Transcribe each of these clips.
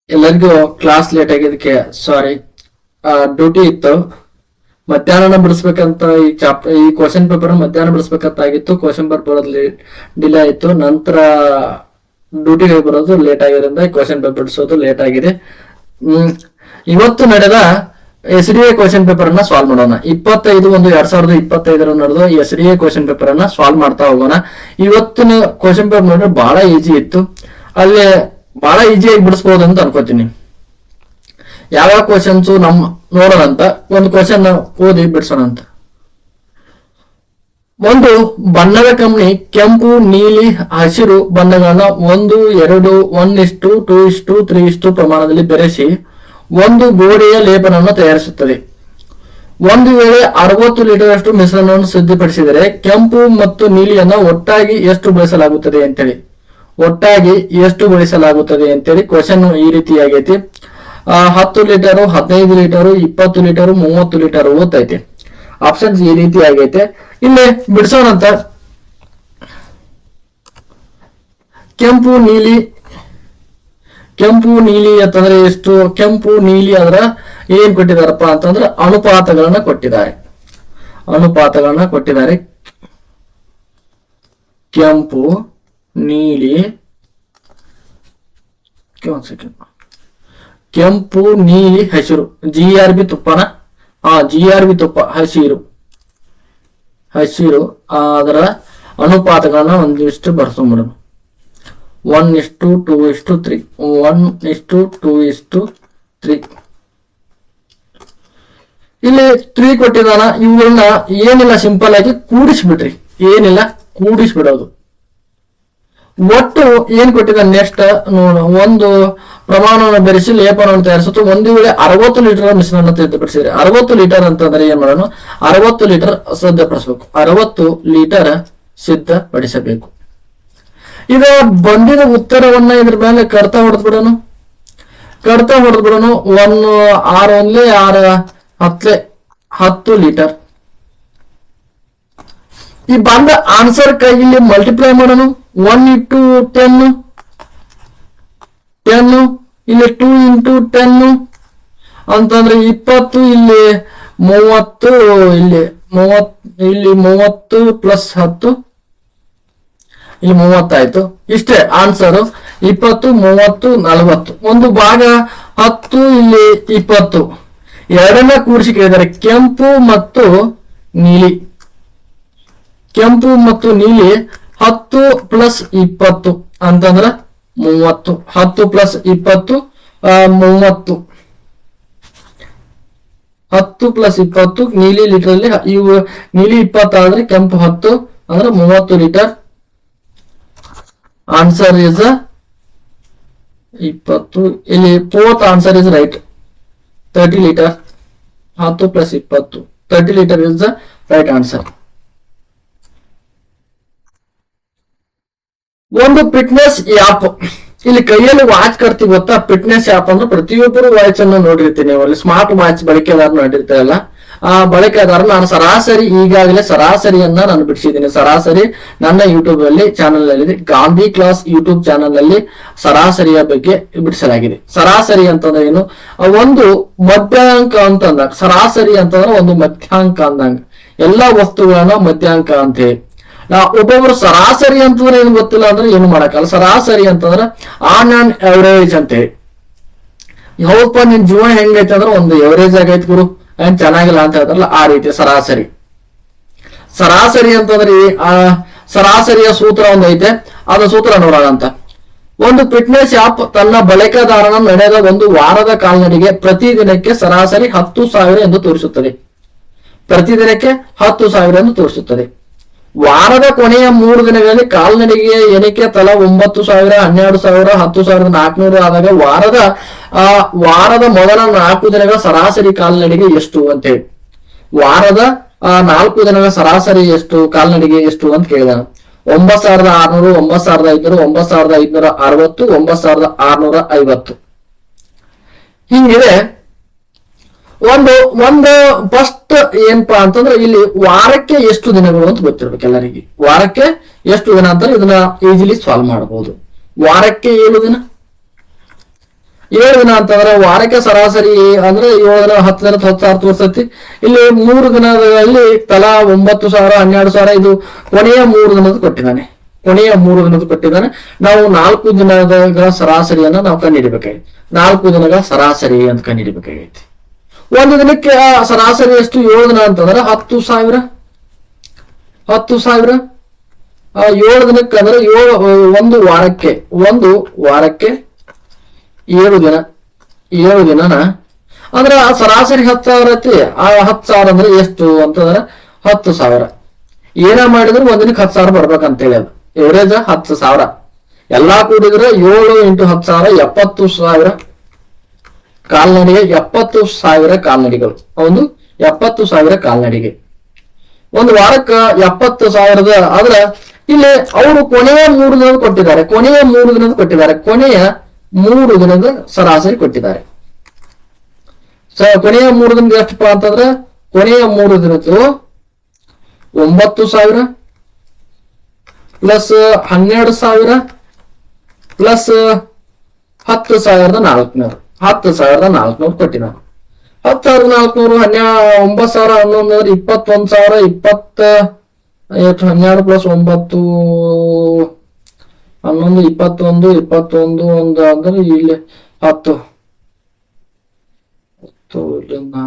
ಎಲ್ಲರಿಗೂ class late ಆಗಿದ್ದಕ್ಕೆ ಸಾರಿ. Duty ಇತ್ತು, ಮಧ್ಯಾಹ್ನ ಬಿಡಿಸ್ಬೇಕಂತ ಈ ಕ್ವಶನ್ ಪೇಪರ್ ಮಧ್ಯಾಹ್ನ ಬಿಡಿಸ್ಬೇಕಂತ ಆಗಿತ್ತು. ಕ್ವಶನ್ ಪೇಪರ್ ಬರೋದು ಡಿಲೇ ಆಯ್ತು. ನಂತರ ಡ್ಯೂಟಿಗೆ ಬರೋದು ಲೇಟ್ ಆಗಿರೋದ್ರಿಂದ ಕ್ವಶನ್ ಪೇಪರ್ ಬಿಡಿಸೋದು ಲೇಟ್ ಆಗಿದೆ. ಇವತ್ತು ನಡೆದ SDA ಕ್ವಶನ್ ಪೇಪರ್ ಅನ್ನ ಸಾಲ್ವ್ ಮಾಡೋಣ. 25/1/2025 ನಡೆದು SDA ಕ್ವಶನ್ ಪೇಪರ್ ಅನ್ನ ಸಾಲ್ವ್ ಮಾಡ್ತಾ ಹೋಗೋಣ. ಇವತ್ತಿನ ಕ್ವಶನ್ ಪೇಪರ್ ನೋಡಿದ್ರೆ ಬಹಳ ಈಜಿ ಇತ್ತು. ಅಲ್ಲಿ ಬಹಳ ಈಜಿಯಾಗಿ ಬಿಡಿಸ್ಬೋದು ಅಂತ ಅನ್ಕೋತೀನಿ. ಯಾವ ಕ್ವಶನ್ಸ್ ನೋಡೋಣ ಅಂತ ಒಂದು ಕ್ವಶನ್ ಓದಿ ಬಿಡಿಸೋಣ ಅಂತ. ಒಂದು ಬಣ್ಣದ ಕಂಪನಿ ಕೆಂಪು, ನೀಲಿ, ಹಸಿರು ಬಣ್ಣಗಳನ್ನ 1, 2, 1:2, 2:3 ಪ್ರಮಾಣದಲ್ಲಿ ಬೆರೆಸಿ ಒಂದು ಗೋಡೆಯ ಲೇಪನವನ್ನು ತಯಾರಿಸುತ್ತದೆ. ಒಂದು ವೇಳೆ 60 ಲೀಟರ್ ಅಷ್ಟು ಮಿಶ್ರಣವನ್ನು ಸಿದ್ಧಪಡಿಸಿದರೆ ಕೆಂಪು ಮತ್ತು ನೀಲಿಯನ್ನ ಒಟ್ಟಾಗಿ ಎಷ್ಟು ಬಳಸಲಾಗುತ್ತದೆ ಅಂತೇಳಿ ಕ್ವಶನ್ ಈ ರೀತಿ ಆಗೈತಿ. 10 ಲೀಟರು, 15 ಲೀಟರು, 20 ಲೀಟರು, 30 ಲೀಟರ್ ಓದ್ತೈತಿ. ಆಪ್ಷನ್ಸ್ ಈ ರೀತಿ ಆಗೈತೆ. ಇಲ್ಲಿ ಬಿಡಿಸೋಣಂತ. ಕೆಂಪು ನೀಲಿ ಅಂತಂದ್ರೆ ಎಷ್ಟು? ಕೆಂಪು ನೀಲಿ ಅಂದ್ರ ಏನ್ ಕೊಟ್ಟಿದಾರಪ್ಪ ಅಂತಂದ್ರೆ ಅನುಪಾತಗಳನ್ನ ಕೊಟ್ಟಿದ್ದಾರೆ. ಕೆಂಪು, ನೀಲಿ, ಕೆಂಪು, ನೀಲಿ, ಹಸಿರು. GRB ತುಪ್ಪನ GRB ತುಪ್ಪ ಹಸಿರು ಅದರ ಅನುಪಾತಗಳನ್ನ ಒಂದಿಷ್ಟು ಬರ್ಸ್ಕೊಂಡ್ಬಿಡೋಣ. 1:2:3 1:2:3. ಇಲ್ಲಿ 3 ಕೊಟ್ಟಿದಾನ. ಇವುಗಳನ್ನ ಏನಿಲ್ಲ ಸಿಂಪಲ್ ಆಗಿ ಕೂಡಿಸ್ಬಿಡೋದು. ಒಟ್ಟು ಏನ್ ಕೊಟ್ಟಿದ್ದಾನೆ ನೆಕ್ಸ್ಟ್ ನೋಡ. ಒಂದು ಪ್ರಮಾಣವನ್ನು ಬೆರೆಸಿ ಲೇಪನವನ್ನು ತಯಾರಿಸುತ್ತೆ. ಒಂದು ವೇಳೆ 60 ಲೀಟರ್ ಮಿಶ್ರಣ ಸಿದ್ಧಪಡಿಸಿದ್ರೆ 60 ಲೀಟರ್ ಅಂತಂದ್ರೆ ಏನ್ ಮಾಡೋಣ? 60 ಲೀಟರ್ ಸಿದ್ಧಪಡಿಸಬೇಕು. 60 ಲೀಟರ್ ಸಿದ್ಧಪಡಿಸಬೇಕು. ಈಗ ಬಂದಿದ ಉತ್ತರವನ್ನ ಇದ್ರ ಮೇಲೆ ಕಡ್ತಾ ಹೊಡೆದ್ಬಿಡೋಣ. 1 6 1 6 10 ಲೀಟರ್. ಈ ಬಂದ ಆನ್ಸರ್ ಕೈಯಲ್ಲಿ ಮಲ್ಟಿಪ್ಲೈ ಮಾಡೋಣ. 1:10 ಇಲ್ಲಿ 2:10 ಅಂತಂದ್ರೆ 20, ಇಲ್ಲಿ 30, ಇಲ್ಲಿ 30 ಪ್ಲಸ್ 10 ಇಲ್ಲಿ 30 ಆಯ್ತು. ಇಷ್ಟೇ ಆನ್ಸರ್. 20, 30, 40. ಒಂದು ಭಾಗ 10, ಇಲ್ಲಿ 20. ಎರಡನ್ನ ಕೂಡಿಸಿ ಕೇಳಿದ್ದಾರೆ. ಕೆಂಪು ಮತ್ತು ನೀಲಿ 10 ಪ್ಲಸ್ 20 ಅಂತಂದ್ರ 30. 10 ಪ್ಲಸ್ 20 30. 10 ಪ್ಲಸ್ 20 ನೀಲಿ ಲೀಟರ್ ಅಲ್ಲಿ ಇವು ನೀಲಿ 20 ಆದ್ರೆ ಕೆಂಪು 10 ಅಂದ್ರೆ 30 ಲೀಟರ್. Answer is 20. ಇಲ್ಲಿ fourth answer is right. 30 litre. 10 plus 20 30 litre is the right answer. ಒಂದು ಫಿಟ್ನೆಸ್ ಆ್ಯಪ್. ಇಲ್ಲಿ ಕೈಯಲ್ಲಿ ವಾಚ್ ಕಟ್ತೀವಿ ಗೊತ್ತಾ? ಫಿಟ್ನೆಸ್ ಆ್ಯಪ್ ಅಂದ್ರೆ ಪ್ರತಿಯೊಬ್ಬರು ವಾಚ್ ಅನ್ನು ನೋಡಿರ್ತೀನಿ. ನೀವು ಅಲ್ಲಿ ಸ್ಮಾರ್ಟ್ ವಾಚ್ ಬಳಕೆದಾರ ನೋಡಿರ್ತಾರಲ್ಲ, ಆ ಬಳಕೆದಾರ ನಾನು ಈಗಾಗಲೇ ಸರಾಸರಿಯನ್ನ ನಾನು ಬಿಡಿಸಿದ್ದೀನಿ. ಸರಾಸರಿ ನನ್ನ ಯೂಟ್ಯೂಬ್ ಅಲ್ಲಿ ಚಾನಲ್ ಅಲ್ಲಿ ಗಾಂಧಿ ಕ್ಲಾಸ್ ಯೂಟ್ಯೂಬ್ ಚಾನಲ್ ಅಲ್ಲಿ ಸರಾಸರಿಯ ಬಗ್ಗೆ ಬಿಡಿಸಲಾಗಿದೆ. ಸರಾಸರಿ ಅಂತಂದ್ರೆ ಏನು? ಒಂದು ಮಧ್ಯಾಂಕ ಅಂತಂದಾಗ ಸರಾಸರಿ ಅಂತಂದ್ರೆ ಒಂದು ಮಧ್ಯಾಂಕ ಅಂದಂಗ. ಎಲ್ಲಾ ವಸ್ತುಗಳನ್ನ ಮಧ್ಯಾಂಕ ಅಂತ ಹೇಳಿ ಒಬ್ಬೊಬ್ರು ಸರಾಸರಿ ಅಂತಂದ್ರೆ ಏನು ಗೊತ್ತಿಲ್ಲ ಅಂದ್ರೆ ಏನು ಮಾಡಕ್ಕಲ್ಲ. ಸರಾಸರಿ ಅಂತಂದ್ರೆ ಆನ್ ಅಂಡ್ ಎವರೇಜ್ ಅಂತ ಹೇಳಿ. ಯಾವಪ್ಪ ನಿನ್ ಜೀವನ ಹೆಂಗೈತೆ ಅಂದ್ರೆ ಒಂದು ಎವರೇಜ್ ಆಗೈತೆ ಗುರು, ಏನ್ ಚೆನ್ನಾಗಿಲ್ಲ ಅಂತ ಹೇಳ್ತಾರಲ್ಲ, ಆ ರೀತಿ ಸರಾಸರಿ ಅಂತಂದ್ರೆ ಸರಾಸರಿಯ ಸೂತ್ರ ಒಂದು ಐತೆ. ಅದು ಸೂತ್ರ ನೋಡೋಣ ಅಂತ. ಒಂದು ಫಿಟ್ನೆಸ್ ಆಪ್ ತನ್ನ ಬಳಕೆದಾರನ ನಡೆದ ಒಂದು ವಾರದ ಕಾಲ್ನಡಿಗೆ ಪ್ರತಿದಿನಕ್ಕೆ ಸರಾಸರಿ 10,000 ಎಂದು ತೋರಿಸುತ್ತದೆ. ವಾರದ ಕೊನೆಯ 3 ದಿನಗಳಲ್ಲಿ ಕಾಲ್ನಡಿಗೆಯ ಎಣಿಕೆ ತಲಾ 9,000, 12,000, 10,400 ಆದಾಗ ವಾರದ ಮೊದಲ 4 ದಿನಗಳ ಸರಾಸರಿ ಕಾಲ್ನಡಿಗೆ ಎಷ್ಟು ಅಂತ ಹೇಳಿ. ವಾರದ 4 ದಿನಗಳ ಸರಾಸರಿ ಎಷ್ಟು, ಕಾಲ್ನಡಿಗೆ ಎಷ್ಟು ಅಂತ ಕೇಳಿದ. 9,600, 9,500, 9,560, 9,650 ಹಿಂಗಿದೆ. ಒಂದು ಫಸ್ಟ್ ಏನಪ್ಪಾ ಅಂತಂದ್ರೆ ಇಲ್ಲಿ ವಾರಕ್ಕೆ ಎಷ್ಟು ದಿನಗಳು ಅಂತ ಗೊತ್ತಿರ್ಬೇಕು ಎಲ್ಲರಿಗೆ. ವಾರಕ್ಕೆ ಎಷ್ಟು ದಿನ ಅಂತ ಇದನ್ನ ಈಸಿಲಿ ಸಾಲ್ವ್ ಮಾಡಬಹುದು. ವಾರಕ್ಕೆ 7 ದಿನ. 7 ದಿನ ಅಂತಂದ್ರೆ ವಾರಕ್ಕೆ ಸರಾಸರಿ ಅಂದ್ರೆ 7 ದಿನ 10 ದಿನ 10,000 ತೋರಿಸ್ತೈತಿ. ಇಲ್ಲಿ 3 ದಿನಗಳಲ್ಲಿ ತಲಾ 9,000 12,000 ಇದು ಕೊನೆಯ 3 ದಿನದ ಕೊಟ್ಟಿದ್ದಾನೆ. ಕೊನೆಯ 3 ದಿನದ ಕೊಟ್ಟಿದ್ದಾನೆ. ನಾವು 4 ದಿನಗಳ ಸರಾಸರಿಯನ್ನ ನಾವು ಕಂಡುಹಿಡಿಬೇಕಾಗಿತ್ತು. 4 ದಿನಗಳ ಸರಾಸರಿ ಅಂತ ಕಂಡುಹಿಡಿಬೇಕಾಗೈತಿ. ಒಂದು ದಿನಕ್ಕೆ ಸರಾಸರಿ ಎಷ್ಟು? 7 ದಿನ ಅಂತಂದ್ರೆ 10,000. 10,000 7 ದಿನಕ್ಕೆ ಅಂದ್ರೆ ಒಂದು ವಾರಕ್ಕೆ 7 ದಿನ. 7 ದಿನನ ಅಂದ್ರೆ ಆ ಸರಾಸರಿ 10,000 ಐತಿ. ಆ 10,000 ಅಂದ್ರೆ ಎಷ್ಟು ಅಂತಂದ್ರೆ 10,000. ಏನ ಮಾಡಿದ್ರು ಒಂದಿನಕ್ಕೆ 10,000 ಬರ್ಬೇಕಂತೇಳಿ ಅದು ಎವರೇಜ್ 10,000. ಎಲ್ಲಾ ಕೂಡಿದ್ರೆ 7 × 10,000 70,000 ಕಾಲ್ನಡಿಗೆ. 70,000 ಕಾಲ್ನಡಿಗಳು. ಒಂದು 70,000 ಕಾಲ್ನಡಿಗೆ. ಒಂದು ವಾರಕ್ಕೆ 70,000 ಆದ್ರೆ ಇಲ್ಲಿ ಅವರು ಕೊನೆಯ 3 ದಿನದ ಕೊಟ್ಟಿದ್ದಾರೆ. ಕೊನೆಯ 3 ದಿನದ ಸರಾಸರಿ ಕೊಟ್ಟಿದ್ದಾರೆ. ಕೊನೆಯ 3 ದಿನದ ಎಷ್ಟಪ್ಪ ಅಂತಂದ್ರೆ ಕೊನೆಯ 3 ದಿನದ್ದು 9,000 ಪ್ಲಸ್ 12,000 ಪ್ಲಸ್ 10,400. 10,400 ಕೊಟ್ಟಿದ್ದಾರೆ. 10,400 9,000 11 21,000 12 ಪ್ಲಸ್ 9 11 21 ಒಂದು ಅಂದ್ರೆ ಇಲ್ಲಿ 10 ಇಲ್ಲಿ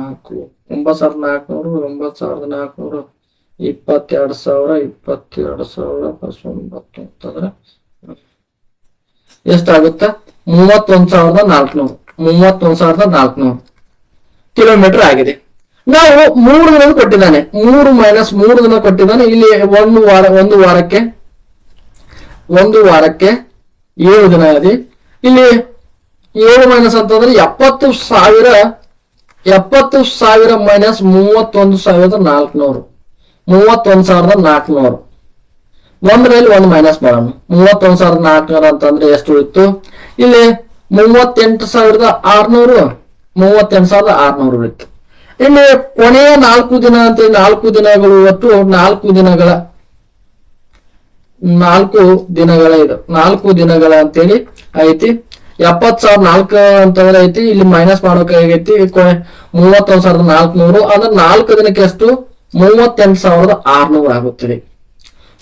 4 9,400 9,400 22,000 ಪ್ಲಸ್ 9 ಅಂತಂದ್ರೆ ಎಷ್ಟಾಗುತ್ತೆ? 31,400. 31,400 ಕಿಲೋಮೀಟರ್ ಆಗಿದೆ. ನಾವು 3 ದಿನ ಕೊಟ್ಟಿದ್ದಾನೆ. 3 - 3 ದಿನ ಕೊಟ್ಟಿದ್ದಾನೆ. ಇಲ್ಲಿ ಒಂದು ವಾರಕ್ಕೆ 7 ದಿನ ಇದೆ. ಇಲ್ಲಿ 7 ಮೈನಸ್ ಅಂತಂದ್ರೆ 70,000 ಮೈನಸ್ 31,400. 31,400 ಒಂದರಲ್ಲಿ 1 ಮೈನಸ್ ಮಾಡೋಣ. 31,400 ಅಂತಂದ್ರೆ ಎಷ್ಟು ಉಳಿತು? ಇಲ್ಲಿ 38,600 ಉಳಿತು. ಇಲ್ಲಿ ಕೊನೆಯ 4 ದಿನ ಅಂತ 4 ದಿನಗಳು ಒಟ್ಟು 4 ದಿನಗಳ ಇದು 4 ದಿನಗಳ ಅಂತೇಳಿ ಐತಿ. 70,004 ಅಂತಂದ್ರೆ ಐತಿ. ಇಲ್ಲಿ ಮೈನಸ್ ಮಾಡೋಕಾಗೈತಿ. 31,400 ಅಂದ್ರೆ 4 ದಿನಕ್ಕೆ ಎಷ್ಟು? 38,600 ಆಗುತ್ತದೆ.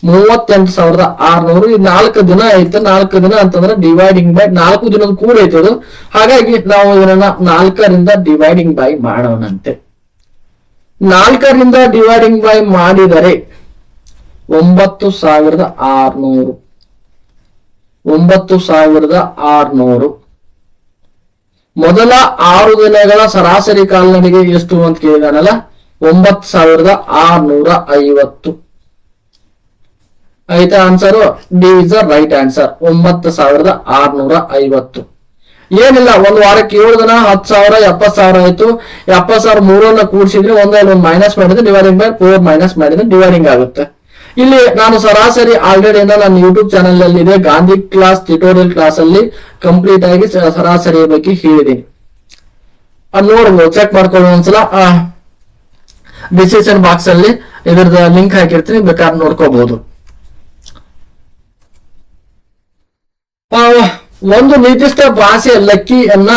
38,600 ಈ 4 ದಿನ ಐತೆ. 4 ದಿನ ಅಂತಂದ್ರೆ ಡಿವೈಡಿಂಗ್ ಬೈ 4 ದಿನದ ಕೂಡ ಐತೆ ಅದು. ಹಾಗಾಗಿ ನಾವು ಇದನ್ನ 4ರಿಂದ ಡಿವೈಡಿಂಗ್ ಬೈ ಮಾಡೋಣಂತೆ. 4ರಿಂದ ಡಿವೈಡಿಂಗ್ ಬೈ ಮಾಡಿದರೆ 9,600. 9,600 ಮೊದಲ 6 ದಿನಗಳ ಸರಾಸರಿ ಕಾಲ್ನಡಿಗೆ ಎಷ್ಟು ಅಂತ ಕೇಳಿದಾನಲ್ಲ, 9,650 ಆಯ್ತಾ. Answer D is the right answer. 9,650. ಏನಿಲ್ಲ, ಒಂದು ವಾರಕ್ಕೆ 7 ದಿನ 10,000 70,000 ಆಯ್ತು. 70,000 3 ಕೂಡಿಸಿದ್ರೆ ಒಂದು ಮೈನಸ್ ಮಾಡಿದ್ರೆ ಡಿವೈಡಿಂಗ್ ಬೈ 4 ಮೈನಸ್ ಮಾಡಿದ್ರೆ ಡಿವೈಡಿಂಗ್ ಆಗುತ್ತೆ. ಇಲ್ಲಿ ನಾನು ಸರಾಸರಿ ಆಲ್ರೆಡಿ ನನ್ನ ಯೂಟ್ಯೂಬ್ ಚಾನಲ್ ಅಲ್ಲಿ ಇದೆ, ಗಾಂಧಿ ಕ್ಲಾಸ್ ಟ್ಯುಟೋರಿಯಲ್ ಕ್ಲಾಸ್ ಅಲ್ಲಿ ಕಂಪ್ಲೀಟ್ ಆಗಿ ಸರಾಸರಿಯ ಬಗ್ಗೆ ಹೇಳಿದ್ದೀನಿ. ನೋಡ್ಬೋದು, ಚೆಕ್ ಮಾಡ್ಕೊಳ್ಳಿ ಒಂದ್ಸಲ. ಡಿಸ್ಕ್ರಿಪ್ಷನ್ ಬಾಕ್ಸ್ ಅಲ್ಲಿ ಇದರದ ಲಿಂಕ್ ಹಾಕಿರ್ತೀನಿ, ಬೇಕಾದ್ರೆ ನೋಡ್ಕೋಬಹುದು. ಒಂದು ನಿರ್ದಿಷ್ಟ ಭಾಷೆಯ ಲಕ್ಕಿಯನ್ನ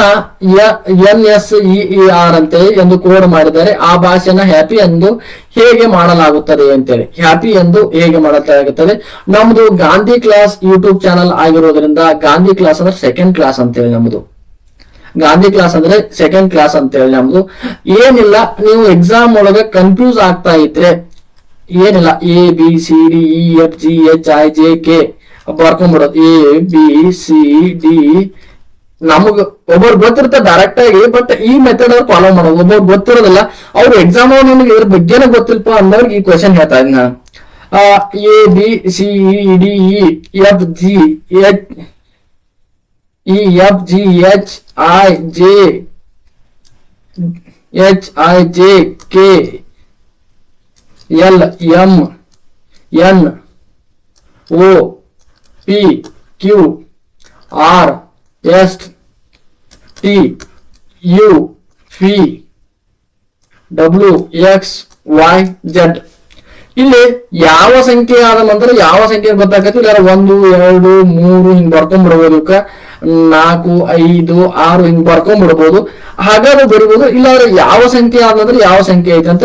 NSEER ಅಂತೇಳಿ ಎಂದು ಕೋಡ್ ಮಾಡಿದ್ದಾರೆ. ಆ ಭಾಷೆಯನ್ನ ಹ್ಯಾಪಿ ಎಂದು ಹೇಗೆ ಮಾಡಲಾಗುತ್ತದೆ ಅಂತೇಳಿ. ಹ್ಯಾಪಿ ಎಂದು ಹೇಗೆ ಮಾಡಲಾಗುತ್ತದೆ? ನಮ್ದು ಗಾಂಧಿ ಕ್ಲಾಸ್ ಯೂಟ್ಯೂಬ್ ಚಾನಲ್ ಆಗಿರೋದ್ರಿಂದ ಗಾಂಧಿ ಕ್ಲಾಸ್ ಅಂದ್ರೆ ಸೆಕೆಂಡ್ ಕ್ಲಾಸ್ ಅಂತೇಳಿ ನಮ್ದು. ಗಾಂಧಿ ಕ್ಲಾಸ್ ಅಂದ್ರೆ ಸೆಕೆಂಡ್ ಕ್ಲಾಸ್ ಅಂತೇಳಿ ನಮ್ದು. ಏನಿಲ್ಲ, ನೀವು ಎಕ್ಸಾಮ್ ಒಳಗೆ ಕನ್ಫ್ಯೂಸ್ ಆಗ್ತಾ ಇದ್ರೆ ಏನಿಲ್ಲ, ABCDEFGHIJK ಬರ್ಕೊಂಡ್ಬಿಡೋದು. ABCD ನಮಗ್ ಒಬ್ಬರು ಗೊತ್ತಿರುತ್ತೆ ಡೈರೆಕ್ಟ್ ಆಗಿ, ಬಟ್ ಈ ಮೆಥಡ್ ಅವ್ರು ಫಾಲೋ ಮಾಡೋದು. ಒಬ್ಬರು ಗೊತ್ತಿರೋದಿಲ್ಲ, ಅವ್ರು ಎಕ್ಸಾಮ್ ನಿಮ್ಗೆ ಇದ್ರ ಬಗ್ಗೆನೇ ಗೊತ್ತಿಲ್ಪ ಅನ್ನೋರ್ಗೆ ಈ ಕ್ವೆಶನ್ ಹೇಳ್ತಾ ಇದ್ದೀನಿ ನಾನು. ABCDEFGHIJKLMNO PQRSTUVWXYZ ಇಲ್ಲಿ ಯಾವ ಸಂಖ್ಯೆ ಆದ ನಂತರ ಯಾವ ಸಂಖ್ಯೆ ಗೊತ್ತಾಗತ್ತೆ, ಇಲ್ಲ 1 2 3 ಹಿಂಗ್ ಬರ್ಕೊಂಡ್ಬಿಡ್ಬೋದು, 4 5 6 ಹಿಂಗ್ ಬರ್ಕೊಂಡ್ಬಿಡ್ಬೋದು. ಹಾಗಾದ್ರೆ ಬರಿಬಹುದು. ಇಲ್ಲಾಂದ್ರೆ ಯಾವ ಸಂಖ್ಯೆ ಆದ ನಂತರ ಯಾವ ಸಂಖ್ಯೆ ಐತೆ ಅಂತ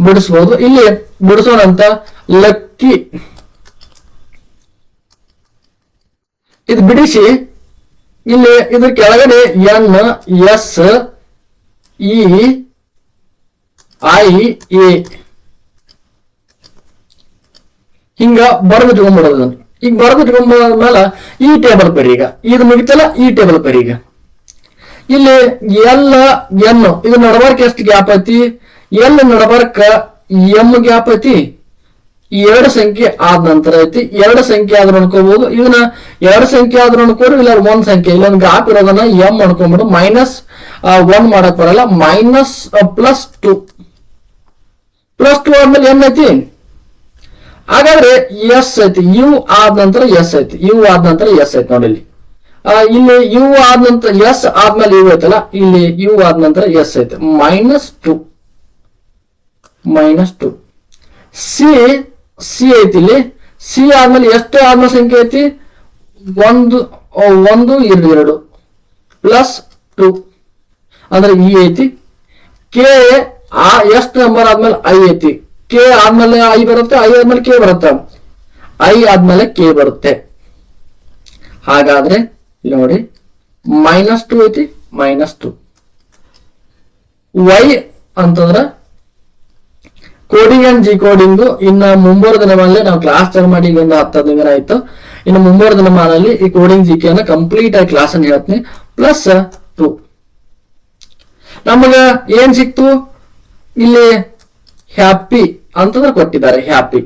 ಬಿಡಿಸ್ಬೋದು. ಇಲ್ಲಿ ಬಿಡಿಸೋಣಂತ. ಲಕ್ಕಿ ಇದು ಬಿಡಿಸಿ ಇಲ್ಲಿ ಇದ್ರ ಕೆಳಗಡೆ NSEIA ಹಿಂಗ ಬರೆದಿಟ್ಕೊಂಡ್ಬಿಡೋದು. ಈಗ ಬರೆದಿಟ್ಕೊಂಡ್ಮೇಲೆ ಈ ಟೇಬಲ್ ಪರಿ, ಈಗ ಇದು ಮುಗಿತಲ್ಲ, ಈ ಟೇಬಲ್ ಪರಿ. ಈಗ ಇಲ್ಲಿ ಎಲ್ಲ ಎನ್ ಇದು ನಡಬರ್ಕ ಎಷ್ಟು ಗ್ಯಾಪ್ ಐತಿ, ಎಲ್ ನಡಬರ್ಕ ಎಂ ಗ್ಯಾಪ್ ಐತಿ. 2 ಸಂಖ್ಯೆ ಆದ ನಂತರ ಐತಿ. 2 ಸಂಖ್ಯೆ ಆದ್ರೂ ಅನ್ಕೋಬಹುದು. ಇದನ್ನ 2 ಸಂಖ್ಯೆ ಆದ್ರೂ ಅನ್ಕೋರು, ಇಲ್ಲ 1 ಸಂಖ್ಯೆ, ಇಲ್ಲೊಂದು ಗ್ಯಾಪ್ ಇರೋದನ್ನ ಎಂ ಅನ್ಕೊಂಡ್ಬಿಡು. -1 ಮಾಡಕ್ ಬರಲ್ಲ. -+2 ಆದ್ಮೇಲೆ ಏನ್ ಐತಿ, ಹಾಗಾದ್ರೆ ಎಸ್ ಐತಿ. ಯು ಆದ ನಂತರ ಎಸ್ ಐತಿ. ಯು ಆದ ನಂತರ ಎಸ್ ಐತಿ ನೋಡಿ ಇಲ್ಲಿ. ಇಲ್ಲಿ ಯು ಆದ ನಂತರ ಎಸ್ ಆದ್ಮೇಲೆ ಯು ಐತಲ್ಲ, ಇಲ್ಲಿ ಯು ಆದ ನಂತರ ಎಸ್ ಐತಿ. -2 ಸಿ ಐತಿ. ಇಲ್ಲಿ ಸಿ ಆದ್ಮೇಲೆ ಎಷ್ಟು ಆದ್ಮೇಲೆ ಸಂಖ್ಯೆ ಐತಿ, 1 2 +2 ಅಂದ್ರೆ ಇ ಐತಿ. ಕೆ ಎಷ್ಟು ನಂಬರ್ ಆದ್ಮೇಲೆ ಐ ಐತಿ. ಕೆ ಆದ್ಮೇಲೆ ಐ ಬರುತ್ತೆ, ಐ ಆದ್ಮೇಲೆ ಕೆ ಬರುತ್ತೆ, ಐ ಆದ್ಮೇಲೆ ಕೆ ಬರುತ್ತೆ. ಹಾಗಾದ್ರೆ ಇಲ್ಲಿ ನೋಡಿ -2 ಐತಿ. -2 ವೈ ಅಂತಂದ್ರ ಕೋಡಿಂಗ್ ಅಂಡ್ ಜಿ ಕೋಡಿಂಗ್. ಇನ್ನ ಮುಂಬರುವ ದಿನಗಳಲ್ಲಿ ನಾವು ಕ್ಲಾಸ್ ಚಾಲು ಮಾಡಿ ಈಗ ಒಂದು 10-15 ದಿನ ಆಯ್ತು. ಇನ್ನು ಮುಂಬರುವ ದಿನಮಾನದಲ್ಲಿ ಈ ಕೋಡಿಂಗ್ ಜಿ ಕೆ ಅನ್ನ ಕಂಪ್ಲೀಟ್ ಆಗಿ ಕ್ಲಾಸ್ ಅನ್ನು ಹೇಳ್ತೀನಿ. +2 ನಮಗ ಏನ್ ಸಿಕ್ತು, ಇಲ್ಲಿ ಹ್ಯಾಪಿ ಅಂತಂದ್ರೆ ಕೊಟ್ಟಿದ್ದಾರೆ. ಹ್ಯಾಪಿ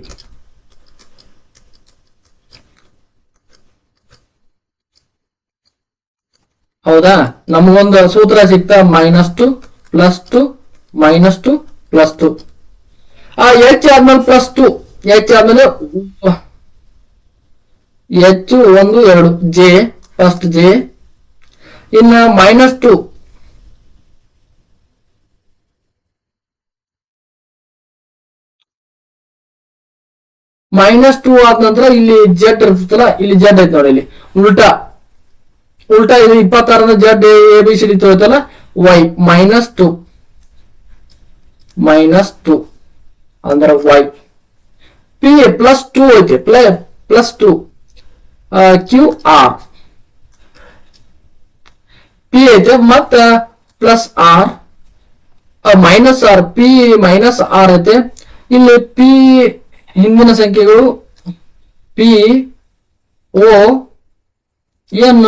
ಹೌದಾ, ನಮಗೊಂದು ಸೂತ್ರ ಸಿಕ್ತ -2 +2 -2 +2. ಎಚ್ ಆದ್ಮೇಲೆ +2, ಎಚ್ ಆದ್ಮೇಲೆ H 1 2 ಜೆ, ಫಸ್ಟ್ ಜೆ. ಇನ್ನ -2 ಆದ ನಂತರ ಇಲ್ಲಿ ಜೆಡ್ ಇರ್ತದಲ್ಲ, ಇಲ್ಲಿ ಜೆಡ್ ಐತೆ ನೋಡಿ. ಇಲ್ಲಿ ಉಲ್ಟಾ ಇದು 26 ಜೆಡ್ ABCD ತೋರ್ತಲ್ಲ, ವೈ -2 ಅಂದ್ರೆ ವೈ. ಪಿ +2 ಐತೆ, +2 ಕ್ಯೂ ಆರ್ ಪಿ ಐತೆ, ಮತ್ತ +R -R ಪಿ -R ಐತೆ. ಇಲ್ಲಿ ಪಿ ಹಿಂದಿನ ಸಂಖ್ಯೆಗಳು ಪಿ ಓ ಎನ್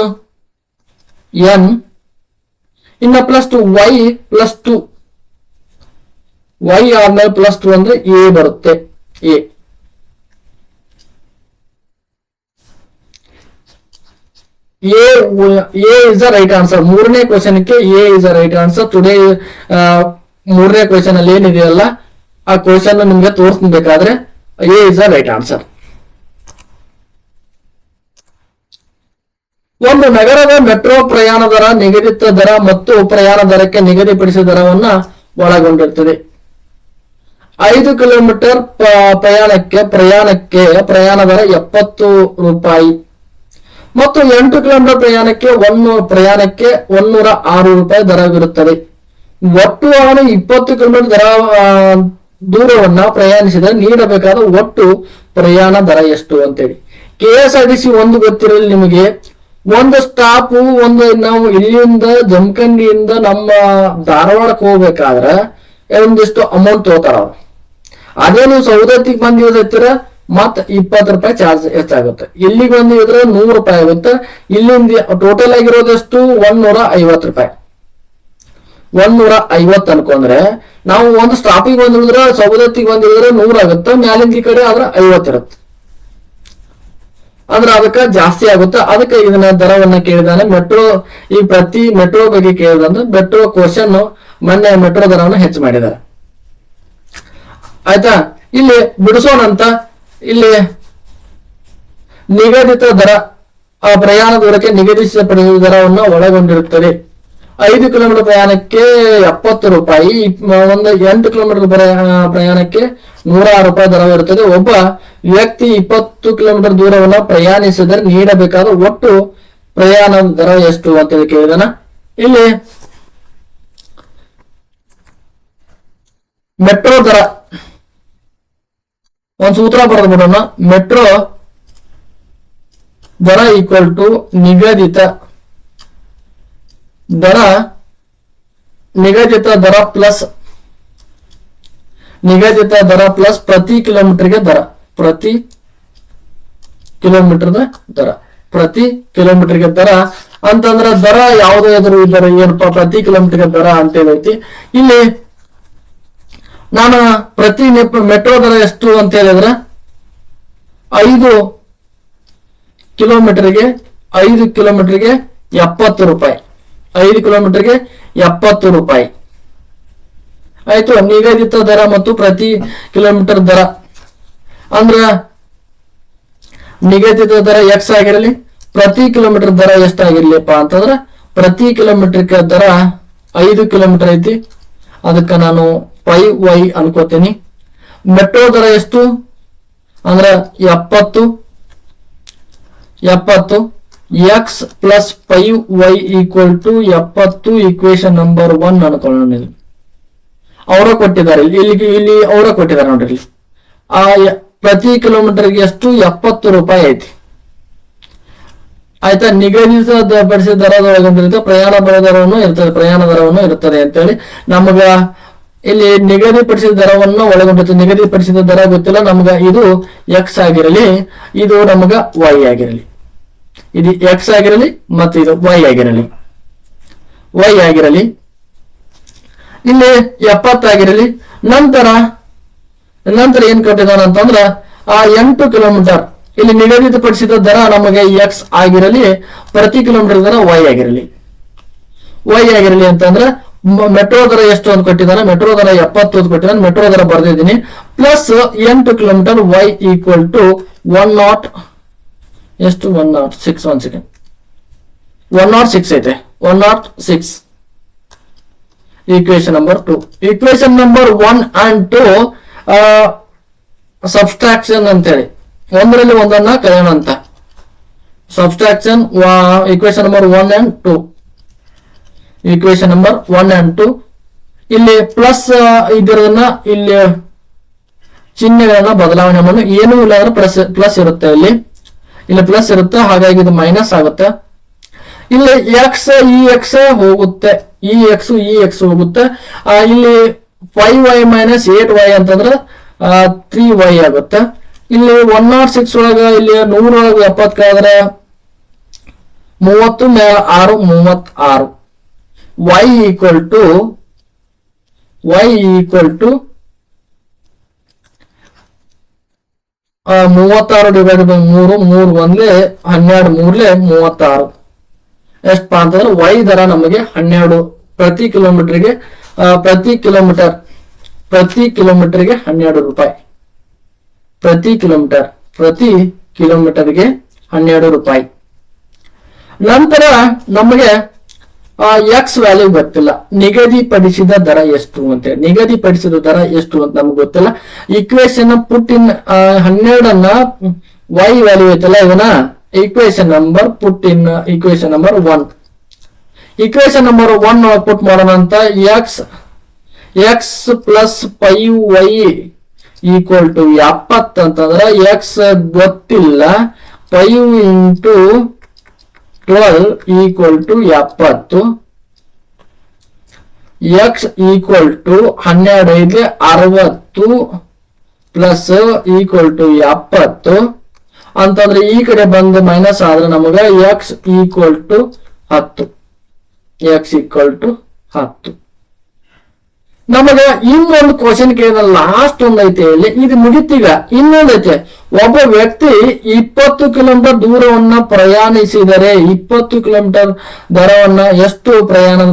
ಇನ್ನ +2 ವೈ +2 ವೈ ಆದ್ಮೇಲೆ +2 ಅಂದ್ರೆ ಎ ಬರುತ್ತೆ. A is the right answer. 3ನೇ ಕ್ವಶನ್ಗೆ A is the right answer. Today 3ನೇ ಕ್ವಶನ್ ಅಲ್ಲಿ ಏನಿದೆಯಲ್ಲ ಆ ಕ್ವಶನ್ ನಿಮ್ಗೆ ತೋರಿಸ್ಬೇಕಾದ್ರೆ A is the right answer. ಒಂದು ನಗರದ ಮೆಟ್ರೋ ಪ್ರಯಾಣ ದರ ನಿಗದಿತ ದರ ಮತ್ತು ಪ್ರಯಾಣ ದರಕ್ಕೆ ನಿಗದಿಪಡಿಸಿದ ದರವನ್ನ ಒಳಗೊಂಡಿರ್ತದೆ. 5 ಕಿಲೋಮೀಟರ್ ಪ್ರಯಾಣಕ್ಕೆ ಪ್ರಯಾಣ ದರ 70 ರೂಪಾಯಿ ಮತ್ತು 8 ಕಿಲೋಮೀಟರ್ ಪ್ರಯಾಣಕ್ಕೆ 106 ರೂಪಾಯಿ ದರವಿರುತ್ತದೆ. ಒಟ್ಟು ಅವನು 20 ಕಿಲೋಮೀಟರ್ ದೂರವನ್ನ ಪ್ರಯಾಣಿಸಿದರೆ ನೀಡಬೇಕಾದ ಒಟ್ಟು ಪ್ರಯಾಣ ದರ ಎಷ್ಟು ಅಂತೇಳಿ. KSRTC ಒಂದು ಗೊತ್ತಿರಲಿ ನಿಮಗೆ, ಒಂದು ಸ್ಟಾಪ್ ನಾವು ಇಲ್ಲಿಂದ ಜಮಖಂಡಿಯಿಂದ ನಮ್ಮ ಧಾರವಾಡಕ್ಕೆ ಹೋಗ್ಬೇಕಾದ್ರೆ ಒಂದಿಷ್ಟು ಅಮೌಂಟ್ ತಗೋತಾರ ಅವ್ರು. ಅದೇ ನೀವು ಸೌದತ್ತಿಗೆ ಬಂದಿದ್ರೆ ಮತ್ 20 ರೂಪಾಯಿ ಚಾರ್ಜ್ ಹೆಚ್ಚಾಗುತ್ತೆ. ಇಲ್ಲಿಗೆ ಬಂದಿದ್ರೆ 100 ರೂಪಾಯಿ ಆಗುತ್ತೆ. ಇಲ್ಲಿಂದ ಟೋಟಲ್ ಆಗಿರೋದಷ್ಟು 150 ರೂಪಾಯಿ. 150 ಅನ್ಕೊಂಡ್ರೆ ನಾವು ಒಂದು ಸ್ಟಾಪಿಗೆ ಬಂದಿಳಿದ್ರೆ ಸೌದತ್ತಿಗೆ ಬಂದಿಳಿದ್ರೆ 100 ಆಗುತ್ತೆ, ಮ್ಯಾಲಿಂದ ಈ ಕಡೆ ಆದ್ರೆ 50 ಇರುತ್ತೆ. ಅಂದ್ರೆ ಅದಕ್ಕೆ ಜಾಸ್ತಿ ಆಗುತ್ತೆ. ಅದಕ್ಕೆ ಇದನ್ನ ದರವನ್ನ ಕೇಳಿದಾನೆ. ಈ ಪ್ರತಿ ಮೆಟ್ರೋ ಬಗ್ಗೆ ಕೇಳಿದಂದ್ರೆ ಮೆಟ್ರೋ ಕ್ವಶನ್ ಮೊನ್ನೆ ಮೆಟ್ರೋ ದರವನ್ನು ಹೆಚ್ಚು ಮಾಡಿದ್ದಾರೆ. ಆಯ್ತಾ, ಇಲ್ಲಿ ಬಿಡಿಸೋಣಂತ. ಇಲ್ಲಿ ನಿಗದಿತ ದರ ಪ್ರಯಾಣ ದೂರಕ್ಕೆ ನಿಗದಿತಪಡಿಸಿದ ದರವನ್ನು ಒಳಗೊಂಡಿರುತ್ತದೆ. 5 ಕಿಲೋಮೀಟರ್ ಪ್ರಯಾಣಕ್ಕೆ 70 ರೂಪಾಯಿ, ಒಂದು 8 ಕಿಲೋಮೀಟರ್ ಪ್ರಯಾಣಕ್ಕೆ 106 ರೂಪಾಯಿ ದರವಿರುತ್ತದೆ. ಒಬ್ಬ ವ್ಯಕ್ತಿ 20 ಕಿಲೋಮೀಟರ್ ದೂರವನ್ನು ಪ್ರಯಾಣಿಸಿದರೆ ನೀಡಬೇಕಾದ ಒಟ್ಟು ಪ್ರಯಾಣದ ದರ ಎಷ್ಟು ಅಂತ ಹೇಳಿ ಕೇಳಿದಾನ. ಇಲ್ಲಿ ಮೆಟ್ರೋ ದರ ಒಂದು ಸೂತ್ರ ಬರೆದು ಬಿಡೋಣ. ಮೆಟ್ರೋ ದರ ಈಕ್ವಲ್ ಟು ನಿಗದಿತ ದರ ಪ್ಲಸ್ ಪ್ರತಿ ಕಿಲೋಮೀಟರ್ಗೆ ದರ, ಪ್ರತಿ ಕಿಲೋಮೀಟರ್ಗೆ ದರ ಅಂತಂದ್ರೆ ದರ ಯಾವುದೇ ಎದುರು ಇದ್ದಾರೆ ಏನಪ್ಪಾ ಪ್ರತಿ ಕಿಲೋಮೀಟರ್ಗೆ ದರ ಅಂತ ಹೇಳೈತಿ. ಇಲ್ಲಿ ನಾನು ಪ್ರತಿ ಮೆಟ್ರೋ ದರ ಎಷ್ಟು ಅಂತ ಹೇಳಿದ್ರೆ 5 ಕಿಲೋಮೀಟರ್ಗೆ 70 ರೂಪಾಯಿ, 5 ಕಿಲೋಮೀಟರ್ಗೆ 70 ರೂಪಾಯಿ ಆಯ್ತು. ನಿಗದಿತ ದರ ಮತ್ತು ಪ್ರತಿ ಕಿಲೋಮೀಟರ್ ದರ ಅಂದ್ರ ನಿಗದಿತ ದರ ಎಕ್ಸ್ ಆಗಿರಲಿ, ಪ್ರತಿ ಕಿಲೋಮೀಟರ್ ದರ ಎಷ್ಟಾಗಿರ್ಲಿಪ್ಪ ಅಂತಂದ್ರ ಪ್ರತಿ ಕಿಲೋಮೀಟರ್ ದರ 5 ಕಿಲೋಮೀಟರ್ ಐತಿ, ಅದಕ್ಕೆ ನಾನು 5y ಅನ್ಕೋತೀನಿ. ಮೆಟ್ರೋ ದರ ಎಷ್ಟು ಅಂದ್ರ 70 x plus 5y equal to 70 equation number 1 ಅನ್ಕೊಳ್ಳೋಣ. ಅವರ ಕೊಟ್ಟಿದ್ದಾರೆ ಇಲ್ಲಿ ಅವರ ಕೊಟ್ಟಿದ್ದಾರೆ ನೋಡ್ರಿ. ಆ ಪ್ರತಿ ಕಿಲೋಮೀಟರ್ಗೆ ಎಷ್ಟು 70 ರೂಪಾಯಿ ಐತಿ ಆಯ್ತಾ. ನಿಗದಿಪಡಿಸಿದ ದರದೊಳಗೊಂಡಿರುತ್ತೆ ಪ್ರಯಾಣ ದರವನ್ನು ಇರ್ತದೆ, ಪ್ರಯಾಣ ದರವನ್ನು ಇರುತ್ತದೆ ಅಂತೇಳಿ ನಮಗ ಇಲ್ಲಿ ನಿಗದಿಪಡಿಸಿದ ದರವನ್ನು ಒಳಗೊಂಡಿರ್ತದೆ. ನಿಗದಿಪಡಿಸಿದ ದರ ಗೊತ್ತಿಲ್ಲ ನಮ್ಗ, ಇದು ಎಕ್ಸ್ ಆಗಿರಲಿ, ಇದು ನಮಗ ವೈ ಆಗಿರಲಿ, ಇದು ಎಕ್ಸ್ ಆಗಿರಲಿ ಮತ್ತು ಇದು ವೈ ಆಗಿರಲಿ, ಇಲ್ಲಿ 70 ಆಗಿರಲಿ. ನಂತರ ಏನ್ ಕೊಟ್ಟಿದ್ದಾನ ಅಂತಂದ್ರ ಆ 8 ಕಿಲೋಮೀಟರ್ ಇಲ್ಲಿ ನಿಗದಿತಪಡಿಸಿದ ದರ ನಮಗೆ ಎಕ್ಸ್ ಆಗಿರಲಿ, ಪ್ರತಿ ಕಿಲೋಮೀಟರ್ ದರ ವೈ ಆಗಿರಲಿ ಅಂತಂದ್ರ ಮೆಟ್ರೋ ದರ ಎಷ್ಟು ಅಂತ ಕೊಟ್ಟಿದ್ದಾನೆ, ಮೆಟ್ರೋ ದರ 70 ಅಂತ ಕೊಟ್ಟಿದ್ದಾನೆ, ಮೆಟ್ರೋ ದರ ಬರ್ದಿದ್ದೀನಿ plus 8 kilometre y equal to 106 1 second 106 ಐತೆ, 106 equation number 2. Equation number 1 and 2 subtraction ಅಂತೇಳಿ ಒಂದರಲ್ಲಿ ಒಂದನ್ನ ಕಳೆಯೋಣ ಅಂತ. Subtraction equation number 1 and 2, equation number 1 and 2 ಇಲ್ಲಿ ಪ್ಲಸ್ ಇದರನ್ನ ಇಲ್ಲಿ ಚಿಹ್ನೆಗಳನ್ನ ಬದಲಾವಣೆ ಮಾಡಿ, ಏನೂ ಇಲ್ಲ ಅಂದ್ರೆ ಪ್ಲಸ್ ಇರುತ್ತೆ, ಇಲ್ಲಿ ಪ್ಲಸ್ ಇರುತ್ತೆ, ಹಾಗಾಗಿ ಇದು ಮೈನಸ್ ಆಗುತ್ತೆ. ಇಲ್ಲಿ ಎಕ್ಸ್ ಈ ಎಕ್ಸ್ ಹೋಗುತ್ತೆ, ಈ ಎಕ್ಸ್ ಹೋಗುತ್ತೆ. ಇಲ್ಲಿ 5y ಮೈನಸ್ 8y ಅಂತಂದ್ರೆ 3y ಆಗುತ್ತೆ. ಇಲ್ಲಿ 106 ಒಳಗ ಇಲ್ಲಿ 100 ಒಳಗ 70 ಆದ್ರೆ 30 ಮೇಲೆ 6 36 y equal to 36 divide by 3 ಒಂದ್ಲೆ 12 3ಲೆ 36 ಎಷ್ಟಪ್ಪ ಅಂತಂದ್ರೆ y ದರ ನಮಗೆ 12 ಪ್ರತಿ ಕಿಲೋಮೀಟರ್ಗೆ 12 ರೂಪಾಯಿ, ಪ್ರತಿ ಕಿಲೋಮೀಟರ್ಗೆ 12 ರೂಪಾಯಿ. ನಂತರ ನಮಗೆ ಎಕ್ಸ್ ವ್ಯಾಲ್ಯೂ ಗೊತ್ತಿಲ್ಲ, ನಿಗದಿಪಡಿಸಿದ ದರ ಎಷ್ಟು ಅಂತ ನಮ್ಗೆ ಗೊತ್ತಿಲ್ಲ. ಈಕ್ವೇಶನ್ ಪುಟ್ ಇನ್ 12 ವೈ ವ್ಯಾಲ್ಯೂ ಐತಲ್ಲ, ಇವನ್ನ ಈಕ್ವೇಶನ್ ನಂಬರ್ ಪುಟ್ ಇನ್ ಈಕ್ವೇಶನ್ ನಂಬರ್ 1. ಈಕ್ವೇಶನ್ ನಂಬರ್ 1 ಪುಟ್ ಮಾಡೋಣ ಅಂತ. X plus 5y equal to 70 ಅಂತಂದ್ರೆ ಎಕ್ಸ್ ಗೊತ್ತಿಲ್ಲ, 5 into 12 equal to 70, x equal to 12 60 plus equal to 70 ಅಂತಂದ್ರೆ ಈ ಕಡೆ ಬಂದು ಮೈನಸ್ ಆದ್ರೆ ನಮಗ ಎಕ್ಸ್ ಈಕ್ವಲ್ ಟು 10, ನಮಗ ಇನ್ನೊಂದು ಕ್ವಶನ್ ಕೇಳಿದ ಲಾಸ್ಟ್ ಒಂದೈತೆ, ಇಲ್ಲಿ ಇದು ಮುಗಿತೀಗ. ಇನ್ನೊಂದೈತೆ, ಒಬ್ಬ ವ್ಯಕ್ತಿ 20 ಕಿಲೋಮೀಟರ್ ದೂರವನ್ನ ಪ್ರಯಾಣಿಸಿದರೆ 20 ಕಿಲೋಮೀಟರ್ ದರವನ್ನ ಎಷ್ಟು, ಪ್ರಯಾಣದ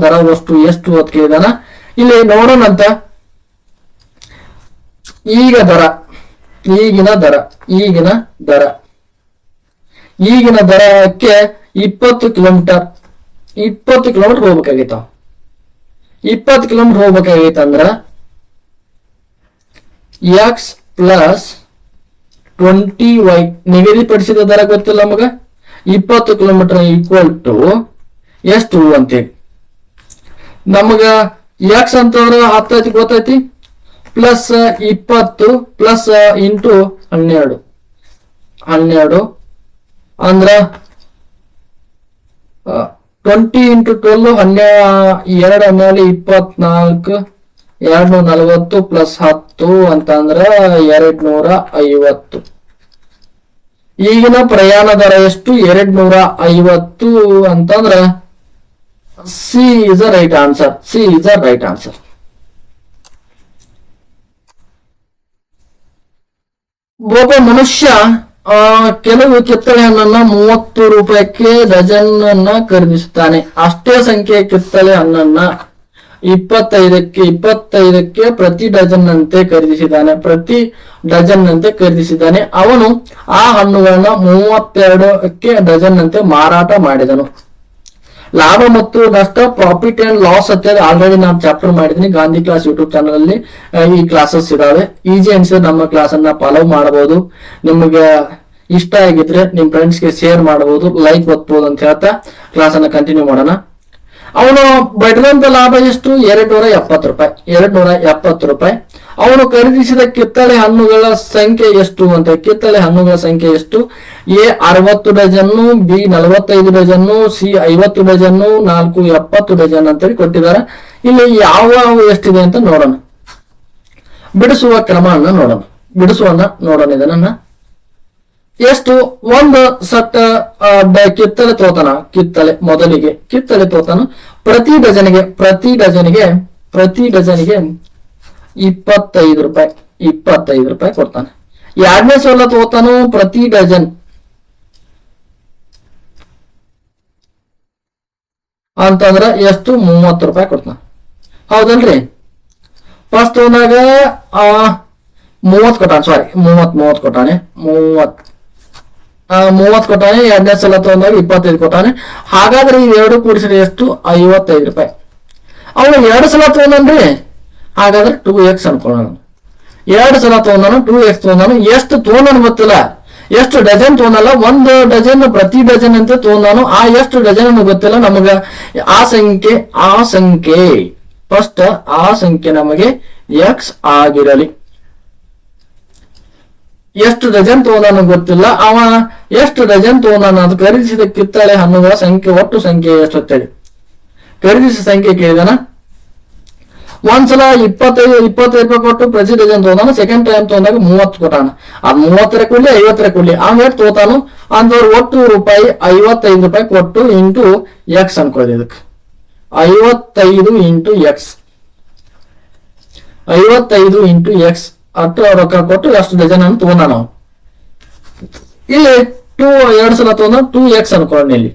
ದರ ಎಷ್ಟು ಅಂತ ಕೇಳಿದಾನ. ಇಲ್ಲಿ ನೋಡೋಣಂತ. ಈಗಿನ ದರಕ್ಕೆ 20 ಕಿಲೋಮೀಟರ್ 20 ಕಿಲೋಮೀಟರ್ ಹೋಗ್ಬೇಕಾಗಿತ್ತು. 20 ಕಿಲೋಮೀಟರ್ ಹೋಗ್ಬೇಕಾಗಿತ್ತಂದ್ರ ಎಕ್ಸ್ ಪ್ಲಸ್ 20y ನಿಗದಿಪಡಿಸಿದ ದರ ಗೊತ್ತಿಲ್ಲ ನಮಗ. 20 ಕಿಲೋಮೀಟರ್ ಈಕ್ವಲ್ ಟು ಎಷ್ಟು ಅಂತೇಳಿ ನಮಗ ಎಕ್ಸ್ ಅಂತಂದ್ರ 10 ಐತಿ ಗೊತ್ತೈತಿ, ಪ್ಲಸ್ 20 ಪ್ಲಸ್ ಇಂಟು 12 ಅಂದ್ರ 20 ಇಂಟು 12 2 ಮೇಲೆ 24 240 ಪ್ಲಸ್ 10 ಅಂತಂದ್ರ 250. ಈಗಿನ ಪ್ರಯಾಣ ದರ ಎಷ್ಟು? 250 ಅಂತಂದ್ರ C is a right answer. C is a right answer. ಒಬ್ಬ ಮನುಷ್ಯ ಕೆಲವು ಕಿತ್ತಳೆ ಹಣ್ಣನ್ನ 30 ರೂಪಾಯಿಗೆ ಡಜನ್ ಅನ್ನ ಖರೀದಿಸುತ್ತಾನೆ. ಅಷ್ಟೇ ಸಂಖ್ಯೆಯ ಕಿತ್ತಳೆ ಹಣ್ಣನ್ನ 25ಕ್ಕೆ ಪ್ರತಿ ಡಜನ್ ನಂತೆ ಖರೀದಿಸಿದ್ದಾನೆ. ಅವನು ಆ ಹಣ್ಣುಗಳನ್ನ 32ಕ್ಕೆ ಡಜನ್ ನಂತೆ ಮಾರಾಟ ಮಾಡಿದನು. ಲಾಭ ಮತ್ತು ನಷ್ಟ, ಪ್ರಾಫಿಟ್ ಅಂಡ್ ಲಾಸ್ ಅಂತ ಆಲ್ರೆಡಿ ನಾನು ಚಾಪ್ಟರ್ ಮಾಡಿದೀನಿ. ಗಾಂಧಿ ಕ್ಲಾಸ್ ಯೂಟ್ಯೂಬ್ ಚಾನಲ್ ಅಲ್ಲಿ ಈ ಕ್ಲಾಸಸ್ ಇದಾವೆ. ಈಜಿ ಅನ್ಸಿದ್ರೆ ನಮ್ಮ ಕ್ಲಾಸ್ ಅನ್ನ ಫಾಲೋ ಮಾಡಬಹುದು. ನಿಮಗೆ ಇಷ್ಟ ಆಗಿದ್ರೆ ನಿಮ್ ಫ್ರೆಂಡ್ಸ್ಗೆ ಶೇರ್ ಮಾಡಬಹುದು, ಲೈಕ್ ಒತ್ತಬಹುದು ಅಂತ ಹೇಳ್ತಾ ಕ್ಲಾಸ್ ಅನ್ನ ಕಂಟಿನ್ಯೂ ಮಾಡೋಣ. ಅವನು ಬಡ್ದಂತ ಲಾಭ ಎಷ್ಟು? 270 ರೂಪಾಯಿ. 270 ರೂಪಾಯಿ. ಅವನು ಖರೀದಿಸಿದ ಕಿತ್ತಳೆ ಹಣ್ಣುಗಳ ಸಂಖ್ಯೆ ಎಷ್ಟು ಅಂತ. ಕಿತ್ತಳೆ ಹಣ್ಣುಗಳ ಸಂಖ್ಯೆ ಎಷ್ಟು? A 60 dozen, B 45 dozen, C 50 dozen, 4 70 dozen ಅಂತೇಳಿ ಕೊಟ್ಟಿದ್ದಾರೆ. ಇಲ್ಲಿ ಯಾವ ಎಷ್ಟಿದೆ ಅಂತ ನೋಡೋಣ. ಬಿಡಿಸುವ ಕ್ರಮವನ್ನ ನೋಡೋಣ. ಇದನ್ನ ಎಷ್ಟು? ಒಂದು ಸಟ್ ಕಿತ್ತಳೆ ತೋತಾನ. ಮೊದಲಿಗೆ ಕಿತ್ತಳೆ ತೋತಾನ. ಪ್ರತಿ ಡಜನಿಗೆ 25 ರೂಪಾಯಿ ಕೊಡ್ತಾನೆ. ಎರಡನೇ ಸಲ ತೋತಾನು ಪ್ರತಿ ಡಜನ್ ಅಂತಂದ್ರ ಎಷ್ಟು? 30 ರೂಪಾಯಿ ಕೊಡ್ತಾನ. ಹೌದಲ್ರಿ? ಫಸ್ಟ್ ತಗೊಂಡಾಗ 30 ಕೊಟ್ಟಾನೆ. ಸಾರಿ 30 ಕೊಟ್ಟಾನೆ. 30 ಕೊಟ್ಟಾನೆ. ಎರಡನೇ ಸಲ ತಗೊಂಡಾಗ 25 ಕೊಟ್ಟಾನೆ. ಹಾಗಾದ್ರೆ ಈ ಎರಡು ಕೂಡಿಸಿದ್ರೆ ಎಷ್ಟು? 55 ರೂಪಾಯಿ. ಅವನು 2 ಸಲ ತಗೊಂಡ್ರಿ. ಹಾಗಾದ್ರೆ 2x ಅನ್ಕೊಳ್ಳೋಣ. 2 ಸಲ ತಗೊಂಡಾನು, 2x ತಗೊಂಡಾನು. ಎಷ್ಟು ತಗೊಂಡಾನು ಗೊತ್ತಿಲ್ಲ, ಎಷ್ಟು ಡಜನ್ ತಗೊಂಡಲ್ಲ. ಒಂದು ಡಜನ್ ಪ್ರತಿ ಡಜನ್ ಅಂತ ತಗೊಂಡಾನು. ಆ ಎಷ್ಟು ಡಜನ್ ಗೊತ್ತಿಲ್ಲ ನಮಗ. ಆ ಸಂಖ್ಯೆ ಫಸ್ಟ್ ಆ ಸಂಖ್ಯೆ ನಮಗೆ x ಆಗಿರಲಿ. ಎಷ್ಟು ಡಜನ್ ತಗೊಂಡಾನು ಗೊತ್ತಿಲ್ಲ. ಅವ ಎಷ್ಟು ಡಜನ್ ತಗೊಂಡಾನ ಅಂತ ಖರೀದಿಸಿದ ಕಿತ್ತಳೆ ಹಣ್ಣುಗಳ ಸಂಖ್ಯೆ, ಒಟ್ಟು ಸಂಖ್ಯೆ ಎಷ್ಟು ಅಂತೇಳಿ ಖರೀದಿಸಿದ ಸಂಖ್ಯೆ ಕೇಳಿದಾನ. ಒಂದ್ಸಲ 25 ರೂಪಾಯಿ ಕೊಟ್ಟು ಪ್ರತಿ ಡಜನ್ ತಗೊಂಡಾನು. ಸೆಕೆಂಡ್ ಟೈಮ್ ತಗೊಂಡಾಗ 30 ಕೊಟ್ಟಾನ. ಅದ್ 30 ಕೊಡ್ಲಿ 50 ಕೊಡ್ಲಿ ಆಮೇಲೆ ತೋತಾನು ಅಂದವ್ರು ಒಟ್ಟು ರೂಪಾಯಿ 55 ರೂಪಾಯಿ ಕೊಟ್ಟು ಇಂಟು ಎಕ್ಸ್ ಅನ್ಕೊಳ್ಳಿ. ಇದಕ್ಕೆ 55 ಇಂಟು ಎಕ್ಸ್ ಅಷ್ಟು ರೊಕ್ಕ ಕೊಟ್ಟು ಎಷ್ಟು ಡಜನ್ ಅಂತ ತಗೊಂಡ ನಾವು. ಇಲ್ಲಿ 2 ಸಲ ತಗೊಂಡ 2x ಅನ್ಕೊಳ್ಳಿ. ಇಲ್ಲಿ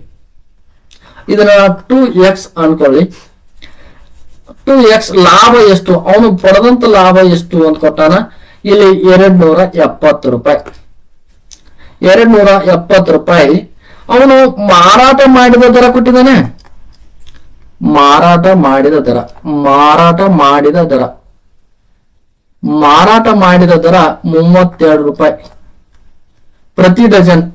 ಇದನ್ನ 2x ಅನ್ಕೊಳ್ಳಿ. 2x ಲಾಭ ಎಷ್ಟು? ಅವನು ಪಡೆದಂತ ಲಾಭ ಎಷ್ಟು ಅಂತ ಕೊಟ್ಟಾನ. ಇಲ್ಲಿ 270 ರೂಪಾಯಿ. 270 ರೂಪಾಯಿ ಅವನು ಮಾರಾಟ ಮಾಡಿದ ದರ ಕೊಟ್ಟಿದ್ದಾನೆ. ಮಾರಾಟ ಮಾಡಿದ ದರ 32 ರೂಪಾಯಿ ಪ್ರತಿ ಡಜನ್ಗೆ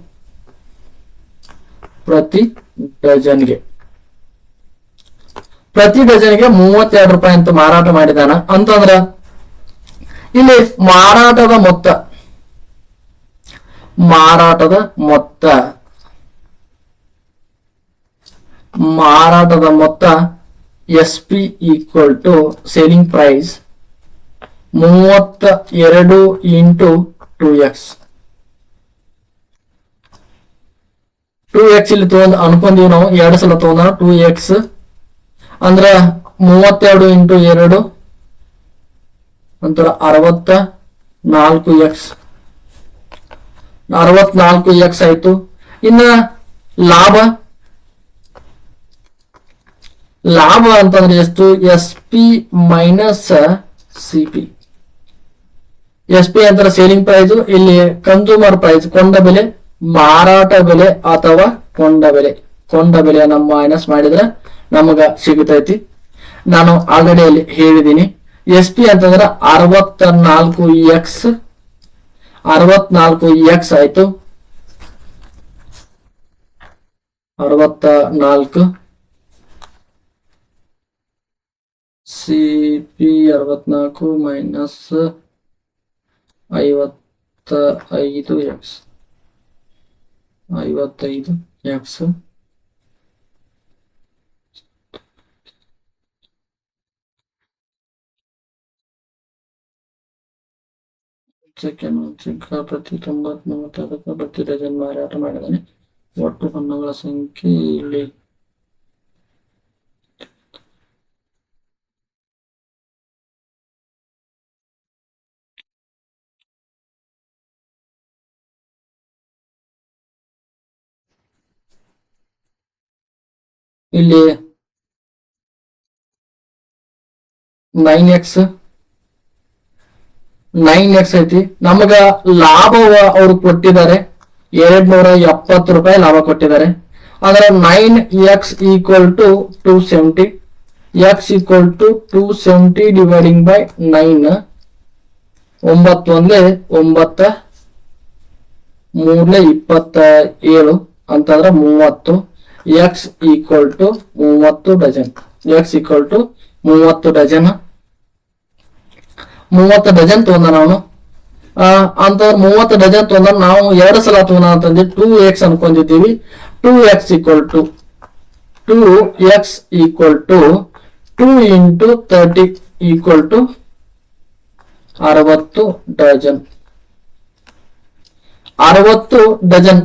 32 ರೂಪಾಯಿ ಅಂತ ಮಾರಾಟ ಮಾಡಿದಾನ ಅಂತಂದ್ರ ಇಲ್ಲಿ ಮಾರಾಟದ ಮೊತ್ತ SP equal to selling price 32 into 2x. 2x ಇಲ್ಲಿ ತಗೊಂಡ್ ಅನ್ಕೊಂಡೀವಿ ನಾವು. 2 ಸಲ ತಗೊಂಡ 2x ಅಂದ್ರ 32 ಇಂಟು 2 ನಂತರ 64x ಆಯ್ತು. ಇನ್ನ ಲಾಭ ಅಂತಂದ್ರೆ ಎಷ್ಟು? SP minus CP. SP ಅಂತಾರೆ ಸೇಲಿಂಗ್ ಪ್ರೈಸ್. ಇಲ್ಲಿ ಕನ್ಸ್ಯೂಮರ್ ಪ್ರೈಸ್ ಕೊಂಡ ಬೆಲೆ, ಮಾರಾಟ ಬೆಲೆ ಅಥವಾ ಕೊಂಡ ಬೆಲೆ. ಕೊಂಡ ಬೆಲೆಯನ್ನ ಮೈನಸ್ ಮಾಡಿದ್ರೆ ನಮಗ ಸಿಗುತ್ತೈತಿ. ನಾನು ಆಲ್ರೆಡಿ ಅಲ್ಲಿ ಹೇಳಿದ್ದೀನಿ. ಎಸ್ ಪಿ ಅಂತಂದ್ರೆ 64x 64x ಆಯ್ತು. 64 C P 64 minus 55x 55x ಪ್ರತಿ 90 ಪ್ರತಿ ಡಜನ್ ಮಾರಾಟ ಮಾಡಿದ್ದಾನೆ. ಒಟ್ಟು ಹಣ್ಣುಗಳ ಸಂಖ್ಯೆ ಇಲ್ಲಿ ಇಲ್ಲಿ 9x ಐತಿ. ನಮಗ ಲಾಭ ಅವ್ರು ಕೊಟ್ಟಿದ್ದಾರೆ 270 ರೂಪಾಯಿ ಲಾಭ ಕೊಟ್ಟಿದ್ದಾರೆ. ಅಂದ್ರೆ 9x equal to 270, x equal to 270 dividing by 9. 9 ಒಂದೇ 9 3 27 ಅಂತಂದ್ರೆ 30. x equal to 30 dozen. x equal to 30 dozen. 30 dozen ತೊಂದ ನಾವು ಅಂತ 30 ಡಜನ್ ತೊಂದ ನಾವು 2 ಸಲ ತೊಂದ ಅಂತಂದ್ರೆ 2x ಅನ್ಕೊಂಡಿದ್ದೀವಿ. 2x equal to 2 into 30 equal to 60 dozen. 60 dozen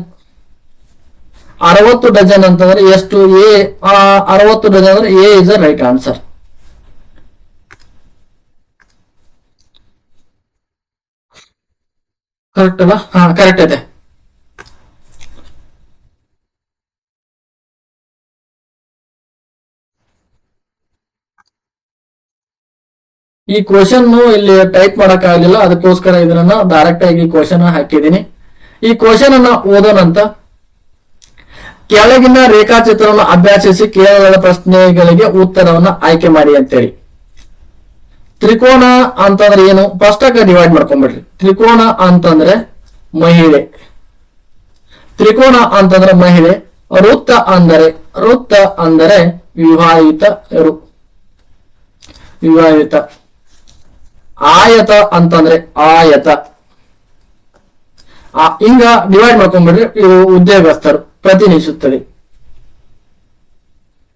60 dozen ಅಂತಂದ್ರೆ ಎಷ್ಟು? ಎ 60 ಡಜನ್ ಅಂದ್ರೆ A is the right answer. Correct ಅಲ್ಲ? ಹಾ, ಕರೆಕ್ಟ್ ಇದೆ. ಈ ಕ್ವಶನ್ ಇಲ್ಲಿ ಟೈಪ್ ಮಾಡಕ್ ಆಗಲಿಲ್ಲ, ಅದಕ್ಕೋಸ್ಕರ ಇದನ್ನ ಡೈರೆಕ್ಟ್ ಆಗಿ ಕ್ವಶನ್ ಹಾಕಿದ್ದೀನಿ. ಈ ಕ್ವಶನ್ ಅನ್ನ ಓದೋಣಂತ. ಕೆಳಗಿನ ರೇಖಾಚಿತ್ರವನ್ನು ಅಭ್ಯಾಸಿಸಿ ಕೇಳಲಾದ ಪ್ರಶ್ನೆಗಳಿಗೆ ಉತ್ತರವನ್ನ ಆಯ್ಕೆ ಮಾಡಿ ಅಂತೇಳಿ. ತ್ರಿಕೋನ ಅಂತಂದ್ರೆ ಏನು? ಫಸ್ಟ್ ಆಗಿ ಡಿವೈಡ್ ಮಾಡ್ಕೊಂಡ್ಬಿಡ್ರಿ. ತ್ರಿಕೋನ ಅಂತಂದ್ರೆ ಮಹಿಳೆ. ತ್ರಿಕೋನ ಅಂತಂದ್ರೆ ಮಹಿಳೆ. ವೃತ್ತ ಅಂದರೆ ವಿವಾಹಿತರು. ಆಯತ ಅಂತಂದ್ರೆ ಆಯತ. ಹಿಂಗ ಡಿವೈಡ್ ಮಾಡ್ಕೊಂಡ್ಬಿಡ್ರಿ. ಇವು ಉದ್ಯೋಗಸ್ಥರು ಪ್ರತಿನಿಧಿಸುತ್ತದೆ.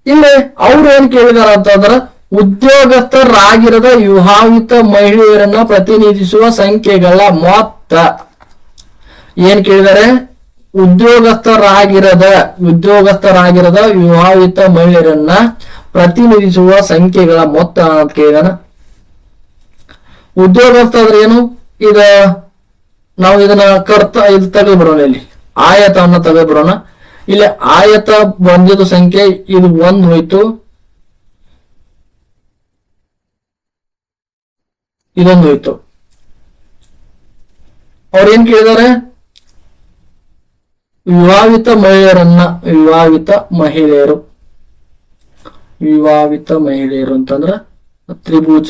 ಇಲ್ಲಿ ಅವ್ರು ಏನ್ ಕೇಳಿದಾರ ಅಂತಂದ್ರೆ ಉದ್ಯೋಗಸ್ಥರಾಗಿರದ ವಿವಾಹಿತ ಮಹಿಳೆಯರನ್ನ ಪ್ರತಿನಿಧಿಸುವ ಸಂಖ್ಯೆಗಳ ಮೊತ್ತ. ಏನ್ ಕೇಳಿದರೆ? ಉದ್ಯೋಗಸ್ಥರಾಗಿರದ ವಿವಾಹಿತ ಮಹಿಳೆಯರನ್ನ ಪ್ರತಿನಿಧಿಸುವ ಸಂಖ್ಯೆಗಳ ಮೊತ್ತ ಅಂತ ಕೇಳಿದಾನ. ಉದ್ಯೋಗಸ್ಥ ಅಂದ್ರೆ ಏನು? ನಾವು ಇದನ್ನ ಇದು ತೆಗೆದುಬಿಡೋಣ. ಇಲ್ಲಿ ಆಯತವನ್ನ ತೆಗೆದುಬಿಡೋಣ. ಇಲ್ಲಿ ಆಯತ ಬಂದಿದ್ದು ಸಂಖ್ಯೆ ಇದು 1 ಹೋಯ್ತು, ಇದೊಂದು ಹೋಯ್ತು. ಅವ್ರು ಏನ್ ಕೇಳಿದಾರೆ? ವಿವಾಹಿತ ಮಹಿಳೆಯರು ಅಂತಂದ್ರ ತ್ರಿಭುಜ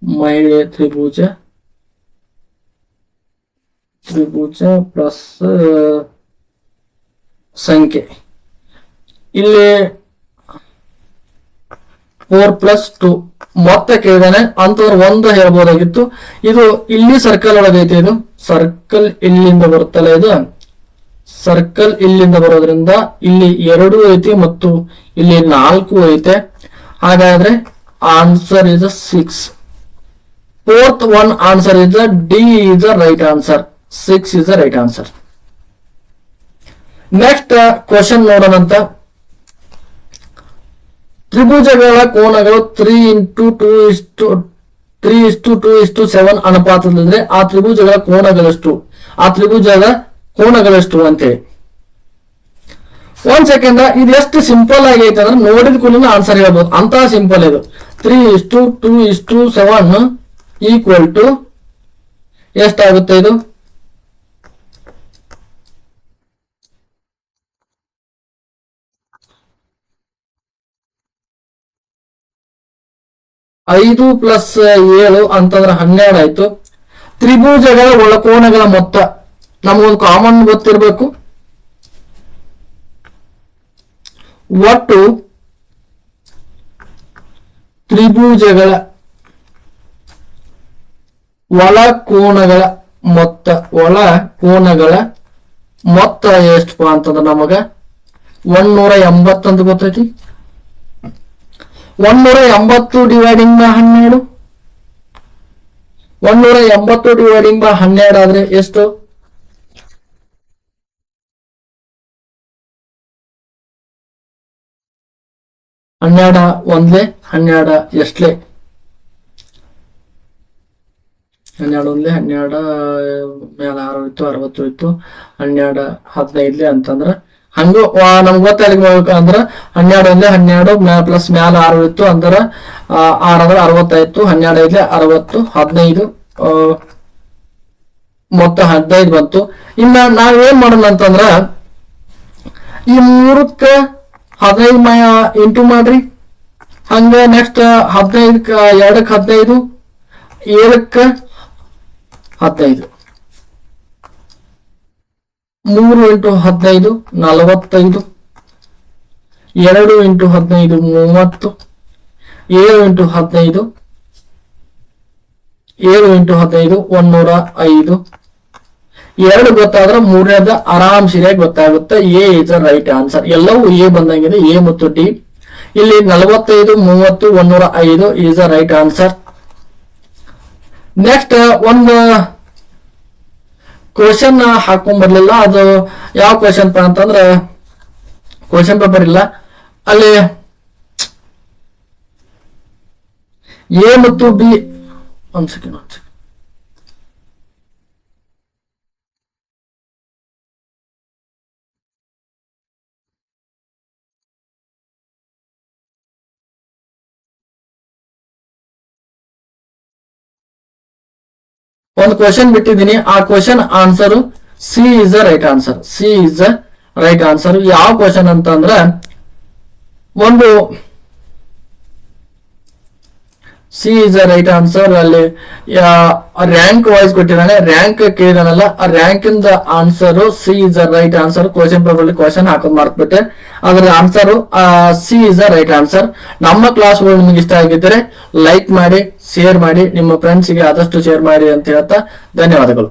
ಮಹಿಳೆ ತ್ರಿಭುಜ ಪ್ಲಸ್ ಸಂಖ್ಯೆ. ಇಲ್ಲಿ 4+2 ಮೊತ್ತ ಕೇಳಿದಾನೆ ಅಂತಂದ್ರೆ 1 ಹೇಳ್ಬೋದಾಗಿತ್ತು. ಇದು ಇಲ್ಲಿ ಸರ್ಕಲ್ ಒಳಗೈತೆ. ಇದು ಸರ್ಕಲ್ ಇಲ್ಲಿಂದ ಬರುತ್ತಲ್ಲ, ಇದು ಸರ್ಕಲ್ ಇಲ್ಲಿಂದ ಬರೋದ್ರಿಂದ ಇಲ್ಲಿ 2 ಐತಿ ಮತ್ತು ಇಲ್ಲಿ 4 ಐತೆ. ಹಾಗಾದ್ರೆ answer is 6. Fourth one answer is D is the right answer. 6 is the right answer. Next question ನೋಡೋಣಂತ. ತ್ರಿಭುಜಗಳ ಕೋನಗಳು 3:2:7 ಅನುಪಾತದಲ್ಲಿದ್ರೆ ಆ ತ್ರಿಭುಜದ ಕೋನಗಳೆಷ್ಟು ಅಂತೇಳಿ. 1 ಸೆಕೆಂಡ್. ಇದು ಎಷ್ಟು ಸಿಂಪಲ್ ಆಗೈತೆ ಅಂದ್ರೆ ನೋಡಿದ ಕೂಡಲೇ ಆನ್ಸರ್ ಹೇಳ್ಬೋದು, ಅಂತ ಸಿಂಪಲ್ ಇದು. 3:2:7 ಈಕ್ವಲ್ ಟು ಎಷ್ಟಾಗುತ್ತೆ? ಇದು 5+7 ಅಂತಂದ್ರೆ 12 ಆಯ್ತು. ತ್ರಿಭುಜಗಳ ಒಳಕೋನಗಳ ಮೊತ್ತ ನಮಗೊಂದು ಕಾಮನ್ ಗೊತ್ತಿರಬೇಕು. ಒಟ್ಟು ತ್ರಿಭುಜಗಳ ಒಳ ಕೋನಗಳ ಮೊತ್ತ ಎಷ್ಟಪ್ಪ ಅಂತಂದ್ರೆ ನಮಗ 180 ಅಂತ ಗೊತ್ತೈತಿ. 180 ಡಿವೈಡಿಂಗ್ ಬೈ 12. 180 ಡಿವೈಡಿಂಗ್ ಬೈ 12 ಆದ್ರೆ ಎಷ್ಟು? 12 ಒಂದ್ಲೆ 12 ಎಷ್ಟಲೆ? 12 ಒಂದ್ಲೆ 12 ಮೇಲೆ 6 ಇತ್ತು, 60 ಇತ್ತು, 12 15 ಅಂತಂದ್ರ ಹಂಗ ನಮ್ಗೆ ಗೊತ್ತಾಗ್ಬೇಕಂದ್ರ 12 ಒಂದ್ಲೆ 12 ಪ್ಲಸ್ ಮ್ಯಾಲ 6 ಇತ್ತು ಅಂದ್ರ 6 ಅಂದ್ರೆ 65, 12 ಐದ್ಲೆ 60, 15 ಮೊತ್ತ 15 ಬಂತು. ಇನ್ನ ನಾವೇನ್ ಮಾಡೋಣ ಅಂತಂದ್ರ ಈ 3ಕ್ಕ 15 ಇಂಟು ಮಾಡ್ರಿ. ಹಂಗ ನೆಕ್ಸ್ಟ್ 15 2ಕ್ಕೆ 15, 7ಕ್ಕೆ 15, 3 ಇಂಟು 15 45, 2 ಇಂಟು 15 30, 7 ಇಂಟು 15 105. 2 ಗೊತ್ತಾದ್ರೆ 3ನೇದ ಆರಾಮ್ ಸರಿಯಾಗಿ ಗೊತ್ತಾಗುತ್ತೆ. A is the right answer. ಎಲ್ಲವೂ ಎ ಬಂದಂಗಿದೆ, ಎ ಮತ್ತು ಡಿ. ಇಲ್ಲಿ 45 30 105 is the right answer. Next ಒಂದು ಕ್ವಶನ್ ಹಾಕೊಂಡ್ ಬರ್ಲಿಲ್ಲ. ಅದು ಯಾವ ಕ್ವಶನ್ ಅಂತಂದ್ರೆ ಕ್ವಶನ್ ಪೇಪರ್ ಇಲ್ಲ, ಅಲ್ಲಿ ಎ ಮತ್ತು ಬಿ. ಒಂದ್ ಸೆಕೆಂಡ್ ಒಂದು ಕ್ವಶನ್ ಬಿಟ್ಟಿದ್ದೀನಿ. ಆ question answer C is the right answer. C is the right answer. ಯಾವ ಕ್ವಶನ್ ಅಂತಂದ್ರೆ ಒಂದು C is the right answer. ಅಲ್ಲಿ ರ್ಯಾಂಕ್ ವೈಸ್ ಕೊಟ್ಟಿದ್ದಾನೆ, ರ್ಯಾಂಕ್ ಕೇಳಿದಾನಲ್ಲ, ಆ ರ್ಯಾಂಕ್ ಇಂದ answer C is the right answer. Question paper ಅಲ್ಲಿ ಕ್ವಶನ್ ಹಾಕೋದ್ ಮಾಡ್ಬಿಟ್ಟೆ, ಅದ್ರ answer C is the right answer. ನಮ್ಮ ಕ್ಲಾಸ್ಗಳು ನಿಮ್ಗೆ ಇಷ್ಟ ಆಗಿದ್ದರೆ ಲೈಕ್ ಮಾಡಿ, ಶೇರ್ ಮಾಡಿ, ನಿಮ್ಮ ಫ್ರೆಂಡ್ಸ್ಗೆ ಆದಷ್ಟು ಶೇರ್ ಮಾಡಿ ಅಂತ ಹೇಳ್ತಾ ಧನ್ಯವಾದಗಳು.